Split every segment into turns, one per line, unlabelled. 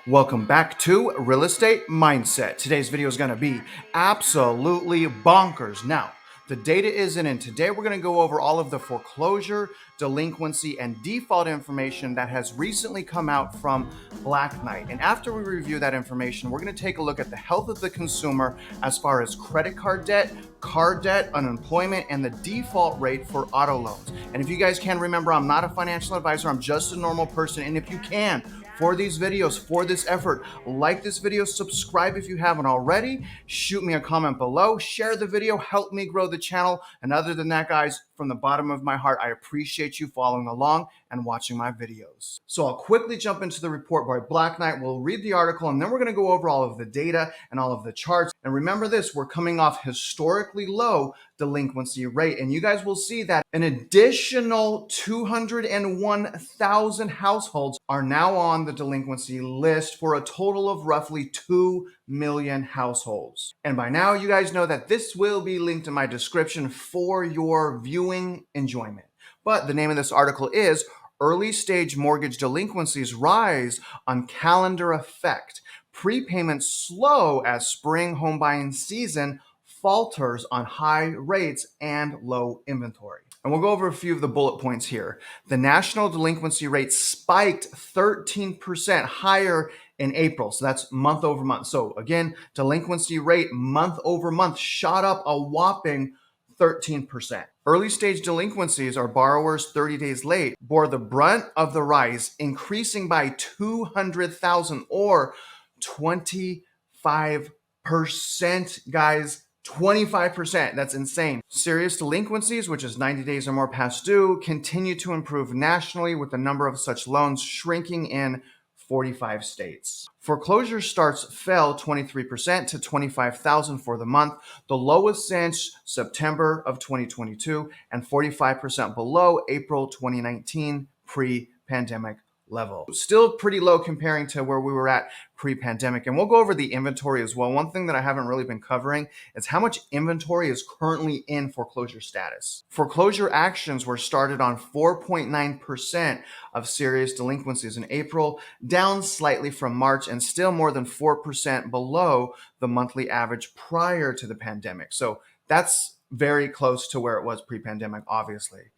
Welcome back to Real Estate Mindset. Today's video is going to be absolutely bonkers. Now, the data isn't in. Today, we're going to go over all of the foreclosure, delinquency, and default information that has recently come out from Black Knight. And after we review that information, we're going to take a look at the health of the consumer as far as credit card debt, unemployment, and the default rate for auto loans. And if you guys can remember, I'm not a financial advisor. I'm just a normal person. And if you can, for these videos, for this effort, like this video, subscribe if you haven't already, shoot me a comment below, share the video, help me grow the channel. And other than that, guys, from the bottom of my heart, I appreciate you following along and watching my videos. So I'll quickly jump into the report by Black Knight. We'll read the article and then we're gonna go over all of the data and all of the charts. And remember this, we're coming off historically low delinquency rate. And you guys will see that an additional 201,000 households are now on the delinquency list for a total of roughly 2 million households. And by now, you guys know that this will be linked in my description for your viewing enjoyment. But the name of this article is Early Stage Mortgage Delinquencies Rise on Calendar Effect. Prepayments slow as spring home buying season falters on high rates and low inventory. And we'll go over a few of the bullet points here. The national delinquency rate spiked 13% higher in April. So that's month over month. So again, delinquency rate month over month shot up a whopping 13%. Early stage delinquencies, or borrowers 30 days late, bore the brunt of the rise, increasing by 200,000 or 25%, guys. 25%. That's insane. Serious delinquencies, which is 90 days or more past due, continue to improve nationally, with the number of such loans shrinking in 45 states. Foreclosure starts fell 23% to 25,000 for the month, the lowest since September of 2022 and 45% below April 2019 pre-pandemic level. Still pretty low comparing to where we were at pre-pandemic. And we'll go over the inventory as well. One thing that I haven't really been covering is how much inventory is currently in foreclosure status. Foreclosure actions were started on 4.9% of serious delinquencies in April, down slightly from March and still more than 4% below the monthly average prior to the pandemic. So that's very close to where it was pre-pandemic, obviously.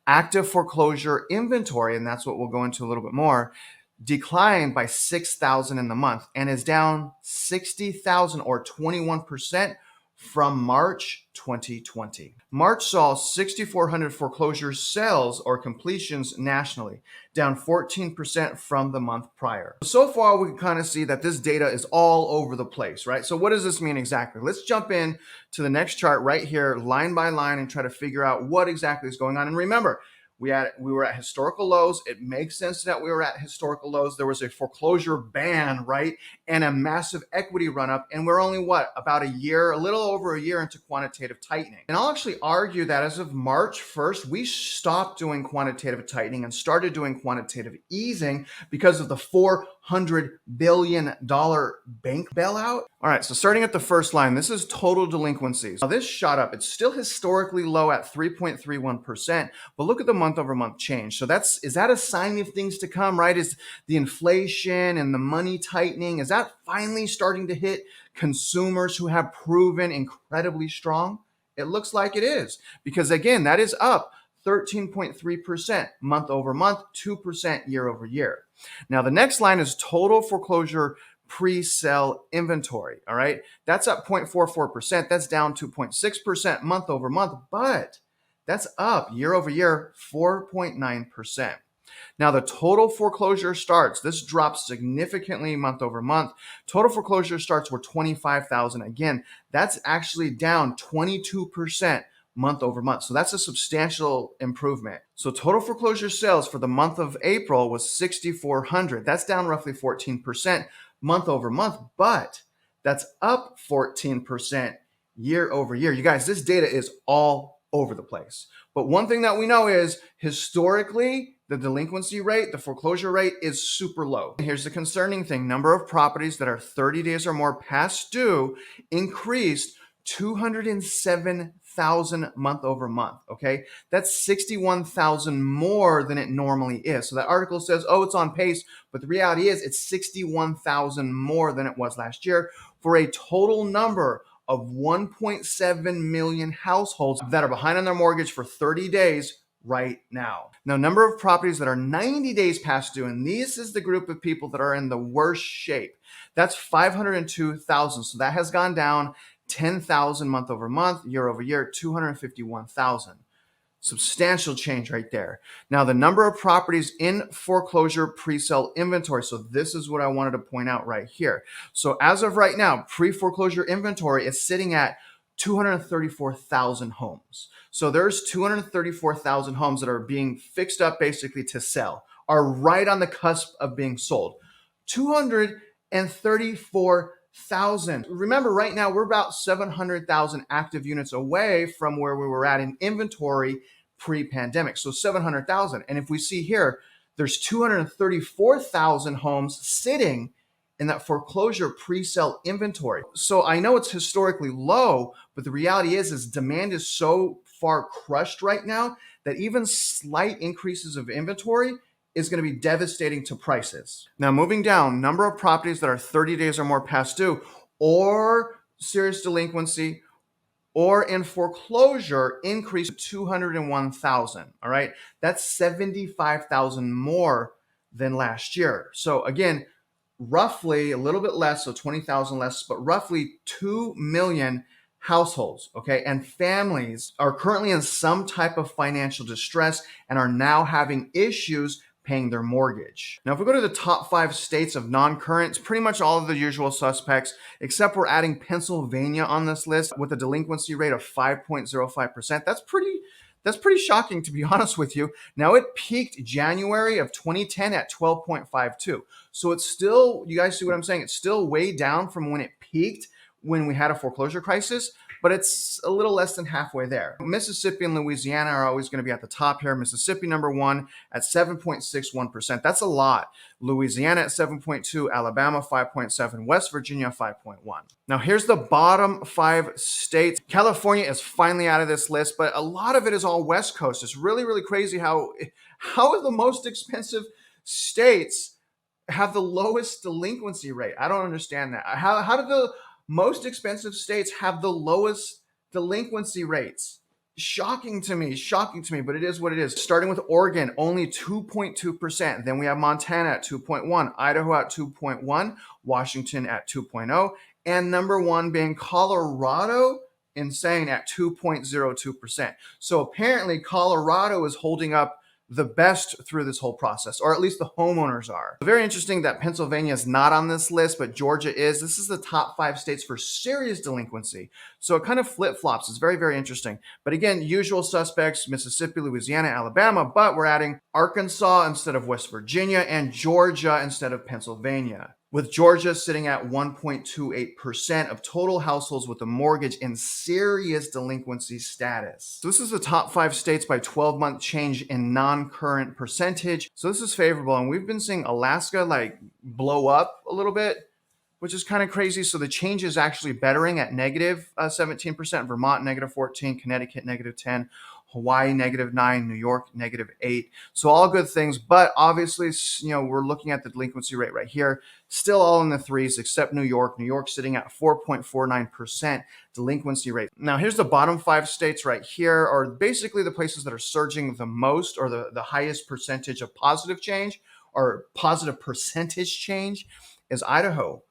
Active foreclosure inventory, and that's what we'll go into a little bit more, declined by 6,000 in the month and is down 60,000 or 21% from March 2020. March saw 6,400 foreclosure sales or completions nationally, down 14% from the month prior. So far, we can kind of see that this data is all over the place, right? So what does this mean exactly? Let's jump in to the next chart right here, line by line, and try to figure out what exactly is going on. And remember, we were at historical lows. It makes sense that we were at historical lows. There was a foreclosure ban, right? And a massive equity run up. And we're only about a little over a year into quantitative tightening. And I'll actually argue that as of March 1st, we stopped doing quantitative tightening and started doing quantitative easing because of the $400 billion bank bailout. All right, so starting at the first line, this is total delinquencies. Now this shot up. It's still historically low at 3.31%, but look at the month over month change. So is that a sign of things to come, right? Is the inflation and the money tightening, is that finally starting to hit consumers who have proven incredibly strong? It looks like it is, because again, that is up 13.3% month over month, 2% year over year. Now the next line is total foreclosure pre-sale inventory. All right, that's up 0.44%. That's down 2.6% month over month, but that's up year over year 4.9%. Now the total foreclosure starts, this drops significantly month over month. Total foreclosure starts were 25,000. Again, that's actually down 22% month over month. So that's a substantial improvement. So total foreclosure sales for the month of April was 6,400. That's down roughly 14% month over month, but that's up 14% year over year. You guys, this data is all over the place. But one thing that we know is historically, the delinquency rate, the foreclosure rate is super low. Here's the concerning thing. Number of properties that are 30 days or more past due increased 207,000 month over month. Okay, that's 61,000 more than it normally is. So that article says, oh, it's on pace, but the reality is it's 61,000 more than it was last year, for a total number of 1.7 million households that are behind on their mortgage for 30 days right now. Now, number of properties that are 90 days past due, and this is the group of people that are in the worst shape. That's 502,000. So that has gone down 10,000 month over month, year over year, 251,000. Substantial change right there. Now, the number of properties in foreclosure pre-sale inventory. So this is what I wanted to point out right here. So as of right now, pre-foreclosure inventory is sitting at 234,000 homes. So there's 234,000 homes that are being fixed up basically to sell, are right on the cusp of being sold. 234,000. Remember, right now we're about 700,000 active units away from where we were at in inventory pre-pandemic. So 700,000. And if we see here, there's 234,000 homes sitting in that foreclosure pre-sale inventory. So I know it's historically low, but the reality is demand is so far crushed right now that even slight increases of inventory is going to be devastating to prices. Now, moving down, number of properties that are 30 days or more past due, or serious delinquency, or in foreclosure increased to 201,000. All right, that's 75,000 more than last year. So again, roughly a little bit less, so 20,000 less, but roughly 2 million households, okay, and families are currently in some type of financial distress and are now having issues paying their mortgage. Now, if we go to the top 5 states of non-current, it's pretty much all of the usual suspects, except we're adding Pennsylvania on this list with a delinquency rate of 5.05%. That's pretty shocking, to be honest with you. Now, it peaked January of 2010 at 12.52. So it's still, you guys see what I'm saying? It's still way down from when it peaked when we had a foreclosure crisis, but it's a little less than halfway there. Mississippi and Louisiana are always going to be at the top here. Mississippi number 1 at 7.61%. That's a lot. Louisiana at 7.2, Alabama 5.7, West Virginia 5.1. Now here's the bottom 5 states. California is finally out of this list, but a lot of it is all West Coast. It's really, really crazy how the most expensive states have the lowest delinquency rate. I don't understand that. How do the most expensive states have the lowest delinquency rates? Shocking to me, but it is what it is. Starting with Oregon, only 2.2%. Then we have Montana at 2.1, Idaho at 2.1, Washington at 2.0, and number 1 being Colorado, insane, at 2.02%. So apparently Colorado is holding up the best through this whole process, or at least the homeowners are. Very interesting that Pennsylvania is not on this list, but Georgia is. This is the top 5 states for serious delinquency. So it kind of flip-flops. It's very, very interesting. But again, usual suspects, Mississippi, Louisiana, Alabama, but we're adding Arkansas instead of West Virginia and Georgia instead of Pennsylvania, with Georgia sitting at 1.28% of total households with a mortgage in serious delinquency status. So this is the top 5 states by 12-month change in non-current percentage. So this is favorable, and we've been seeing Alaska like blow up a little bit, which is kind of crazy. So the change is actually bettering at negative 17%, Vermont negative 14%, Connecticut negative 10%, Hawaii negative 9%, New York negative 8%. So all good things, but obviously, we're looking at the delinquency rate right here, still all in the 3s except New York. New York sitting at 4.49% delinquency rate. Now here's the bottom 5 states right here, are basically the places that are surging the most, or the highest percentage of positive change, or positive percentage change, is Idaho.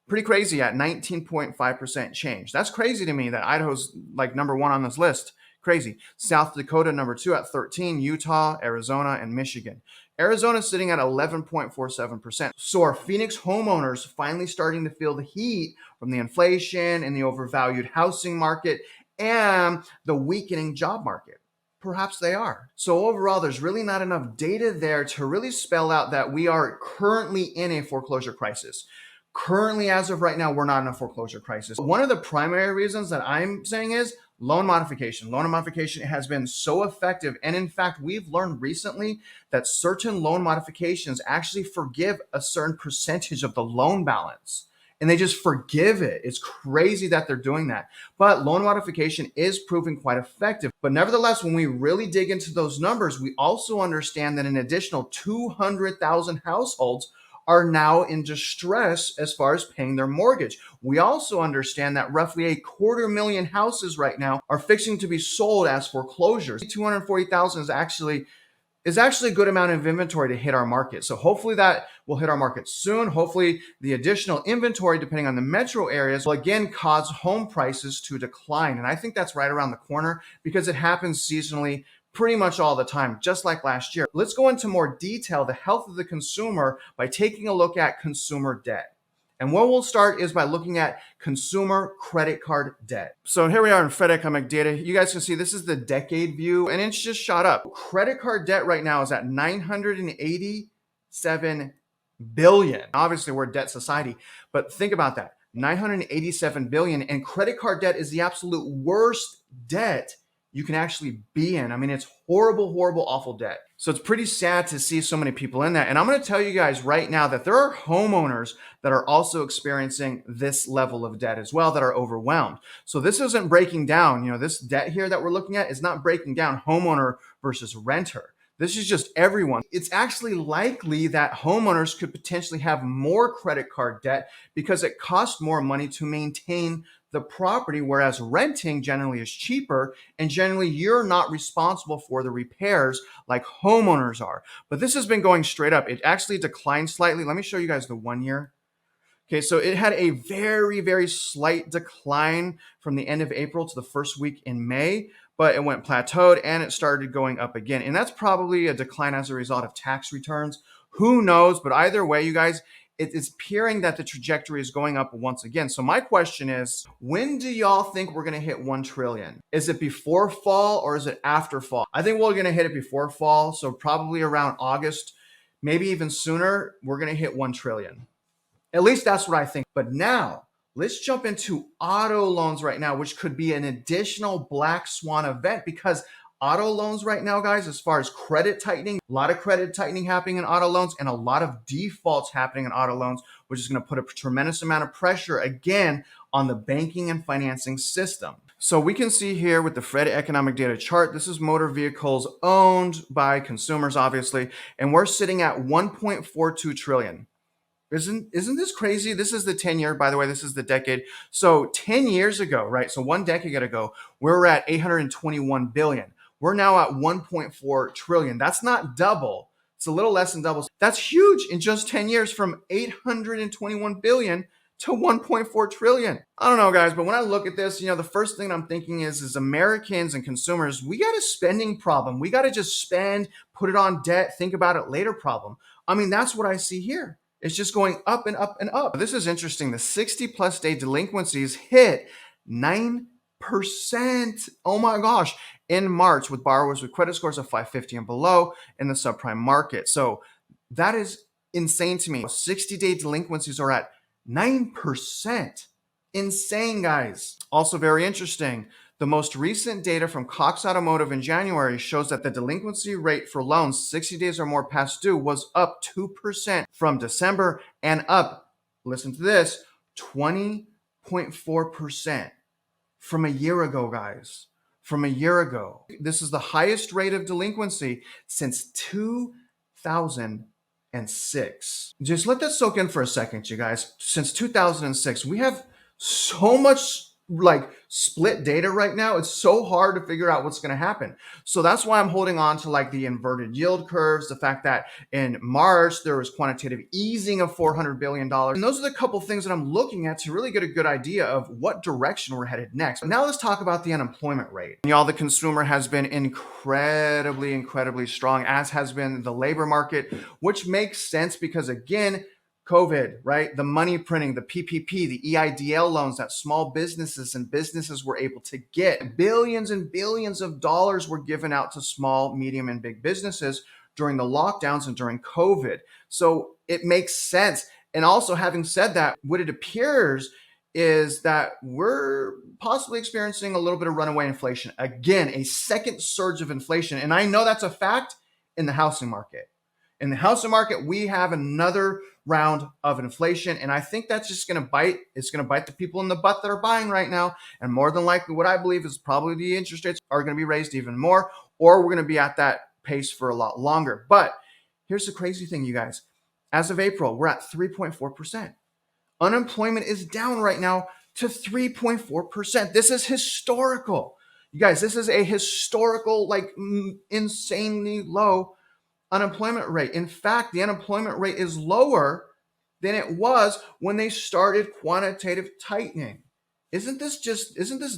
Pretty crazy at 19.5% change. That's crazy to me that Idaho's like number 1 on this list. Crazy. South Dakota number 2 at 13, Utah, Arizona, and Michigan. Arizona sitting at 11.47%. So are Phoenix homeowners finally starting to feel the heat from the inflation and the overvalued housing market and the weakening job market? Perhaps they are. So overall, there's really not enough data there to really spell out that we are currently in a foreclosure crisis. Currently, as of right now, we're not in a foreclosure crisis. One of the primary reasons that I'm saying is loan modification. Loan modification has been so effective. And in fact, we've learned recently that certain loan modifications actually forgive a certain percentage of the loan balance. and they just forgive it. It's crazy that they're doing that. But loan modification is proving quite effective. But nevertheless, when we really dig into those numbers, we also understand that an additional 200,000 households are now in distress as far as paying their mortgage. We also understand that roughly 250,000 houses right now are fixing to be sold as foreclosures. 240,000 is actually a good amount of inventory to hit our market. So hopefully that will hit our market soon. Hopefully the additional inventory, depending on the metro areas, will again cause home prices to decline. And I think that's right around the corner because it happens seasonally pretty much all the time, just like last year. Let's go into more detail, the health of the consumer, by taking a look at consumer debt. And where we'll start is by looking at consumer credit card debt. So here we are in Fed Economic Data. You guys can see this is the decade view, and it's just shot up. Credit card debt right now is at 987 billion. Obviously, we're a debt society, but think about that. 987 billion, and credit card debt is the absolute worst debt you can actually be in. I mean, it's horrible, horrible, awful debt. So it's pretty sad to see so many people in that. And I'm going to tell you guys right now that there are homeowners that are also experiencing this level of debt as well, that are overwhelmed. So this isn't breaking down, this debt here that we're looking at is not breaking down homeowner versus renter. This is just everyone. It's actually likely that homeowners could potentially have more credit card debt because it costs more money to maintain the property, whereas renting generally is cheaper, and generally you're not responsible for the repairs like homeowners are. But this has been going straight up. It actually declined slightly. Let me show you guys the 1 year. Okay, so it had a very, very slight decline from the end of April to the first week in May, but it went plateaued and it started going up again. And that's probably a decline as a result of tax returns. Who knows? But either way, you guys, it is appearing that the trajectory is going up once again. So my question is, when do y'all think we're going to hit 1 trillion? Is it before fall or is it after fall? I think we're going to hit it before fall. So probably around August, maybe even sooner, we're going to hit 1 trillion. At least that's what I think. But now let's jump into auto loans right now, which could be an additional black swan event, because auto loans right now, guys, as far as credit tightening, a lot of credit tightening happening in auto loans and a lot of defaults happening in auto loans, which is going to put a tremendous amount of pressure again on the banking and financing system. So we can see here with the Fed Economic Data chart, this is motor vehicles owned by consumers, obviously, and we're sitting at 1.42 trillion. Isn't this crazy? This is the 10-year, by the way, this is the decade. So 10 years ago, right? So 1 decade ago, we were at 821 billion. We're now at 1.4 trillion. That's not double. It's a little less than double. That's huge in just 10 years, from 821 billion to 1.4 trillion. I don't know, guys, but when I look at this, the first thing I'm thinking is Americans and consumers, we got a spending problem. We got to just spend, put it on debt, think about it later problem. I mean, that's what I see here. It's just going up and up and up. This is interesting. The 60-plus day delinquencies hit 9%. Oh my gosh. In March, with borrowers with credit scores of 550 and below in the subprime market. So that is insane to me. 60-day delinquencies are at 9%. Insane, guys. Also very interesting. The most recent data from Cox Automotive in January shows that the delinquency rate for loans 60 days or more past due was up 2% from December, and up, listen to this, 20.4% from a year ago, guys. From a year ago. This is the highest rate of delinquency since 2006. Just let that soak in for a second, you guys. Since 2006, we have so much split data right now. It's so hard to figure out what's going to happen. So that's why I'm holding on to the inverted yield curves, the fact that in March there was quantitative easing of $400 billion. And those are the couple things that I'm looking at to really get a good idea of what direction we're headed next. Now let's talk about the unemployment rate. Y'all, the consumer has been incredibly, incredibly strong, as has been the labor market, which makes sense because, again, COVID, right? The money printing, the PPP, the EIDL loans that small businesses and businesses were able to get. Billions and billions of dollars were given out to small, medium, and big businesses during the lockdowns and during COVID. So it makes sense. And also, having said that, what it appears is that we're possibly experiencing a little bit of runaway inflation. Again, a second surge of inflation. And I know that's a fact in the housing market. In the housing market, we have another round of inflation, and I think that's just going to bite. It's going to bite the people in the butt that are buying right now, and more than likely, what I believe is probably the interest rates are going to be raised even more, or we're going to be at that pace for a lot longer. But here's the crazy thing, you guys. As of April, we're at 3.4%. Unemployment is down right now to 3.4%. This is historical. You guys, this is a historical, like insanely low unemployment rate. In fact, the unemployment rate is lower than it was when they started quantitative tightening. Isn't this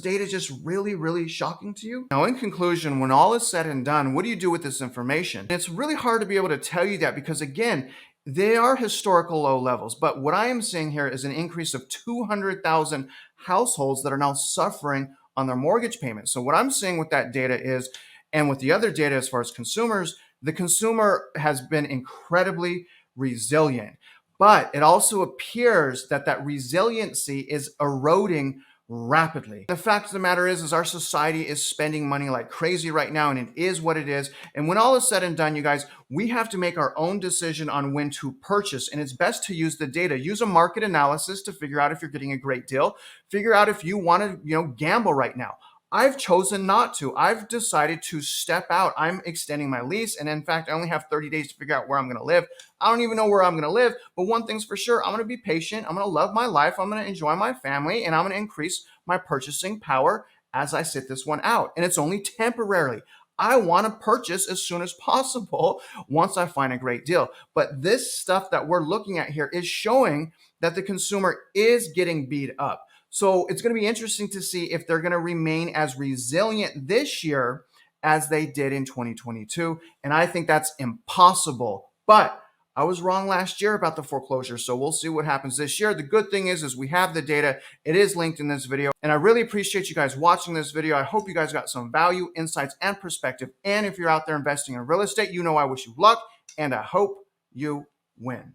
data just really, really shocking to you? Now, in conclusion, when all is said and done, what do you do with this information? It's really hard to be able to tell you that because, again, they are historical low levels. But what I am seeing here is an increase of 200,000 households that are now suffering on their mortgage payments. So what I'm seeing with that data is, and with the other data as far as consumers, the consumer has been incredibly resilient. But it also appears that that resiliency is eroding rapidly. The fact of the matter is our society is spending money like crazy right now, and it is what it is. And when all is said and done, you guys, we have to make our own decision on when to purchase. And it's best to use the data. Use a market analysis to figure out if you're getting a great deal. Figure out if you want to, gamble right now. I've chosen not to. I've decided to step out. I'm extending my lease. And in fact, I only have 30 days to figure out where I'm going to live. I don't even know where I'm going to live. But one thing's for sure, I'm going to be patient. I'm going to love my life. I'm going to enjoy my family. And I'm going to increase my purchasing power as I sit this one out. And it's only temporarily. I want to purchase as soon as possible once I find a great deal. But this stuff that we're looking at here is showing that the consumer is getting beat up. So it's going to be interesting to see if they're going to remain as resilient this year as they did in 2022. And I think that's impossible. But I was wrong last year about the foreclosure. So we'll see what happens this year. The good thing is we have the data. It is linked in this video. And I really appreciate you guys watching this video. I hope you guys got some value, insights, and perspective. And if you're out there investing in real estate, I wish you luck and I hope you win.